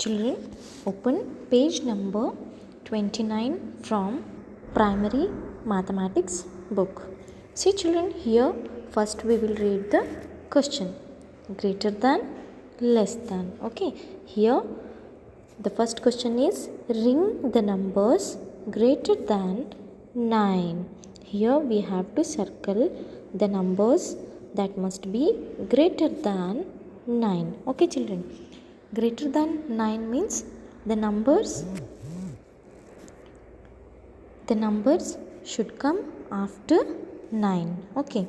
Children, open page number 29 from primary mathematics book. See children, here first we will read the question. Greater than, less than. Okay, here the first question is ring the numbers greater than 9. Here we have to circle the numbers that must be greater than 9. Okay children. Greater than 9 means the numbers should come after 9. Okay.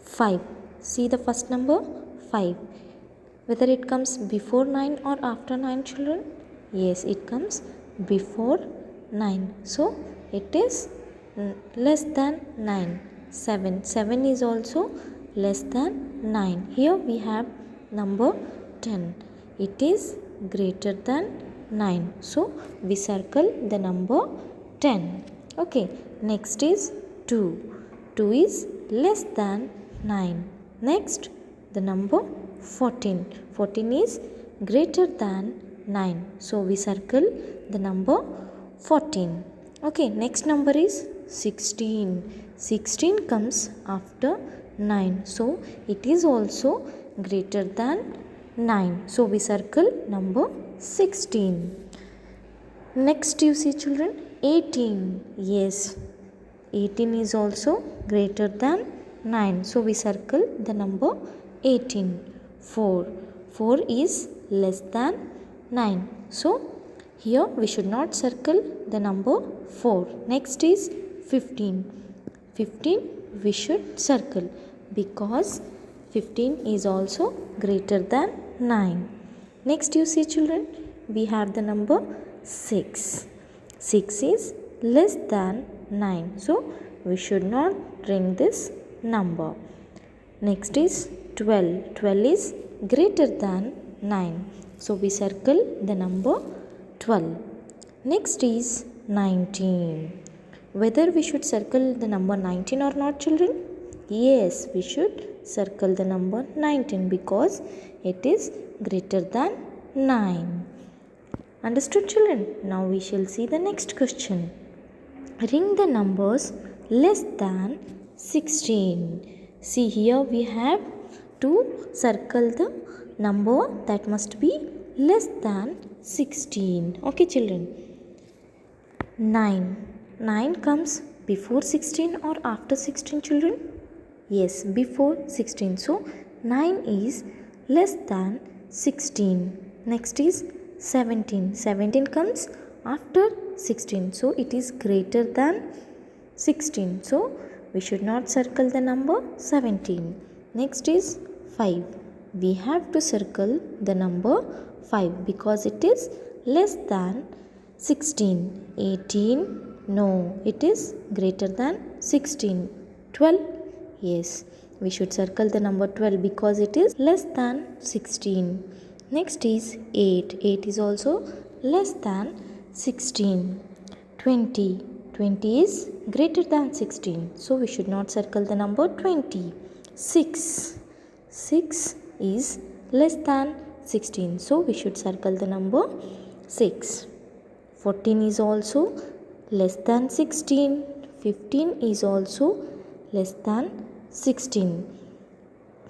5. See the first number 5. Whether it comes before 9 or after 9 children? Yes, it comes before 9. So it is less than 9. 7. 7 is also less than 9. Here we have number 10. It is greater than 9. So we circle the number 10. Okay. Next is 2. 2 is less than 9. Next the number 14. 14 is greater than 9. So we circle the number 14. Okay. Next number is 16. 16 comes after 9. So it is also greater than 9. So we circle number 16. Next you see children 18. Yes, 18 is also greater than 9. So we circle the number 18. 4. 4 is less than 9. So here we should not circle the number 4. Next is 15. 15 we should circle because 15 is also greater than 9. Next you see children, we have the number 6. 6 is less than 9. So we should not ring this number. Next is 12. 12 is greater than 9. So we circle the number 12. Next is 19. Whether we should circle the number 19 or not children? Yes, we should circle the number 19 because it is greater than 9. Understood children? Now we shall see the next question. Ring the numbers less than 16. See here we have to circle the number that must be less than 16. Okay children. 9. 9 comes before 16 or after 16 children? Yes, before 16. So 9 is less than 16. Next is 17. 17 comes after 16. So it is greater than 16. So we should not circle the number 17. Next is 5. We have to circle the number 5 because it is less than 16. 18. No, it is greater than 16. 12. Yes, we should circle the number 12 because it is less than 16. Next is 8. 8 is also less than 16. 20. 20 is greater than 16. So we should not circle the number 20. 6. 6 is less than 16. So we should circle the number 6. 14 is also less than 16. 15 is also less than 16.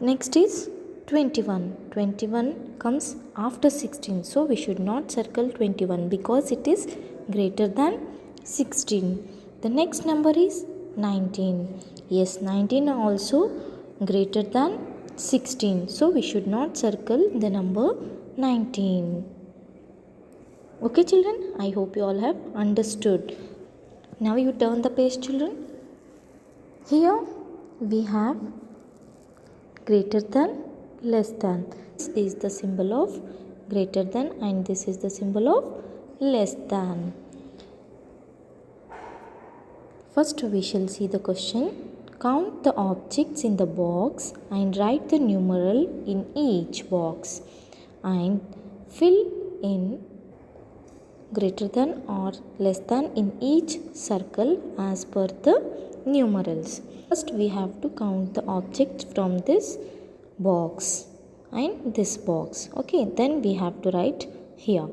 Next is 21. 21 comes after 16. So we should not circle 21 because it is greater than 16. The next number is 19. Yes, 19 also greater than 16. So we should not circle the number 19. Okay children, I hope you all have understood. Now you turn the page children. Here we have greater than, less than. This is the symbol of greater than and this is the symbol of less than. First we shall see the question. Count the objects in the box and write the numeral in each box and fill in greater than or less than in each circle as per the numerals. First we have to count the objects from this box and this box. Okay, then we have to write here.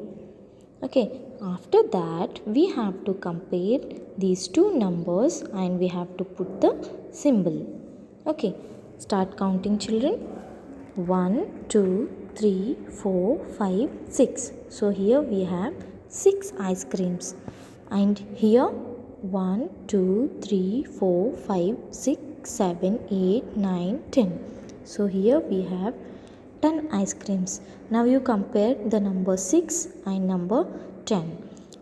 Okay, after that we have to compare these two numbers and we have to put the symbol. Okay, start counting children. 1, 2, 3, 4, 5, 6. So here we have 6 ice creams. And here 1, 2, 3, 4, 5, 6, 7, 8, 9, 10. So here we have 10 ice creams. Now you compare the number 6 and number 10.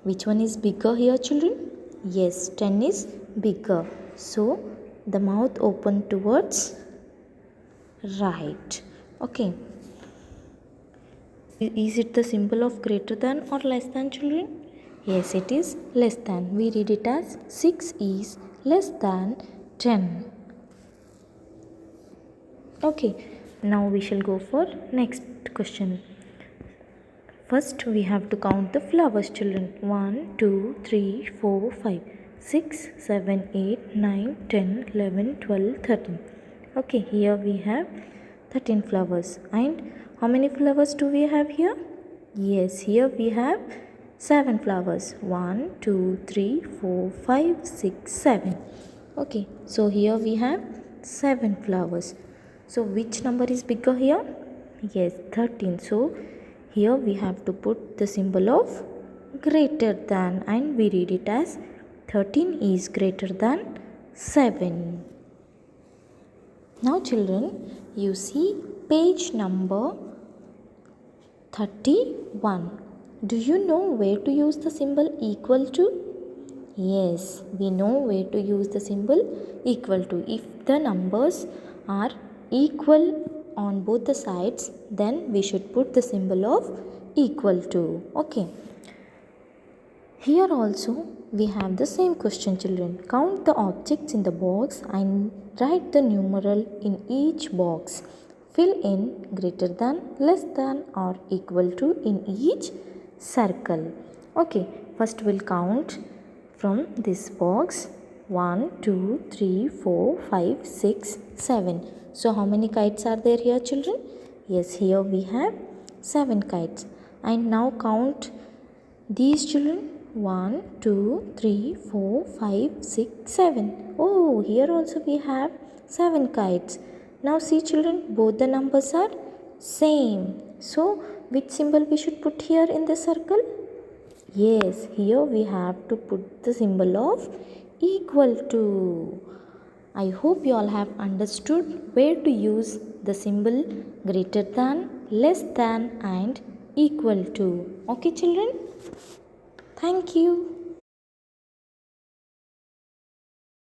Which one is bigger here children? Yes, 10 is bigger. So the mouth open towards right. Okay. Is it the symbol of greater than or less than children? Yes, it is less than. We read it as 6 is less than 10. Okay, now we shall go for next question. First we have to count the flowers children. 1, 2, 3, 4, 5, 6, 7, 8, 9, 10, 11, 12, 13. Okay, here we have 13 flowers. And how many flowers do we have here? Yes, here we have 7 flowers. 1, 2, 3, 4, 5, 6, 7. Okay, so here we have 7 flowers. So which number is bigger here? Yes, 13. So here we have to put the symbol of greater than and we read it as 13 is greater than 7. Now children, you see page number 31. Do you know where to use the symbol equal to? Yes, we know where to use the symbol equal to. If the numbers are equal on both the sides, then we should put the symbol of equal to. Okay. Here also we have the same question children. Count the objects in the box and write the numeral in each box. Fill in greater than, less than or equal to in each circle. Okay, first we'll count from this box. 1, 2, 3, 4, 5, 6, 7. So how many kites are there here children? Yes, here we have 7 kites. And now count these children. 1, 2, 3, 4, 5, 6, 7. Oh, here also we have 7 kites. Now see children, both the numbers are same. So which symbol we should put here in the circle? Yes, here we have to put the symbol of equal to. I hope you all have understood where to use the symbol greater than, less than and equal to. Okay children? Thank you.